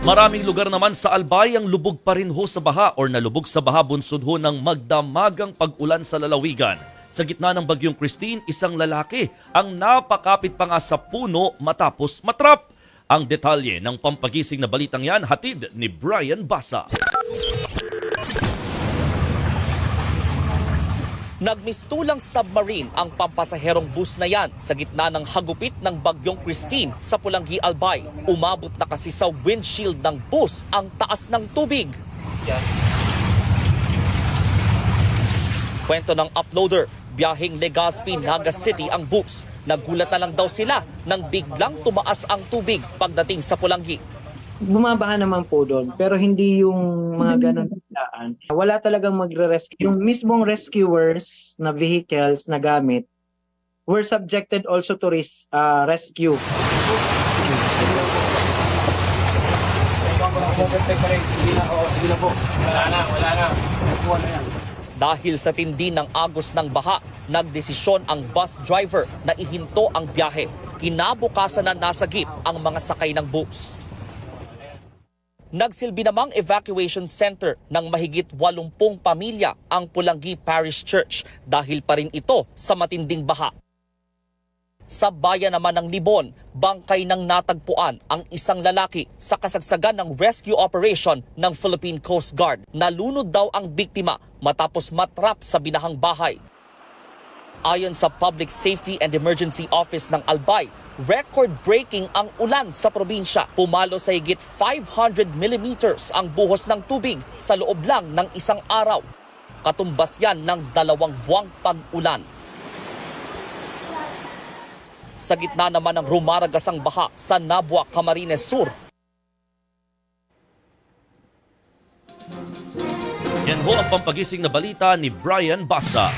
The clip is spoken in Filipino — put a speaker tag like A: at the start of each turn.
A: Maraming lugar naman sa Albay ang lubog pa rin ho sa baha or nalubog sa baha bunsod ho ng magdamagang pag-ulan sa lalawigan. Sa gitna ng bagyong Christine, isang lalaki ang napakapit pa nga sa puno matapos matrap. Ang detalye ng pampagising na balitang yan hatid ni Brian Basa.
B: Nagmistulang submarine ang pampasaherong bus na yan sa gitna ng hagupit ng bagyong Christine sa Pulangi, Albay. Umabot na kasi sa windshield ng bus ang taas ng tubig. Kwento ng uploader, biyaheng Legazpi, Naga City ang bus. Nagulat na lang daw sila nang biglang tumaas ang tubig pagdating sa Pulangi.
C: Bumabaha naman po doon, pero hindi yung mga ganun biglaan. Wala talagang magre-rescue. Yung mismong rescuers na vehicles na gamit were subjected also to rescue.
B: Dahil sa tindi ng agos ng baha, nagdesisyon ang bus driver na ihinto ang biyahe. Kinabukasan na nasagip ang mga sakay ng bus. Nagsilbi namang evacuation center ng mahigit 80 pamilya ang Pulangi Parish Church dahil pa rin ito sa matinding baha. Sa bayan naman ng Libon, bangkay ng natagpuan ang isang lalaki sa kasagsagan ng rescue operation ng Philippine Coast Guard. Nalunod daw ang biktima matapos matrap sa binahang bahay. Ayon sa Public Safety and Emergency Office ng Albay, record-breaking ang ulan sa probinsya. Pumalo sa higit 500 millimeters ang buhos ng tubig sa loob lang ng isang araw. Katumbas yan ng 2 buwang pag-ulan. Sa gitna naman ng rumaragasang baha sa Nabua, Camarines Sur.
A: Yan ho ang pampagising na balita ni Brian Basa.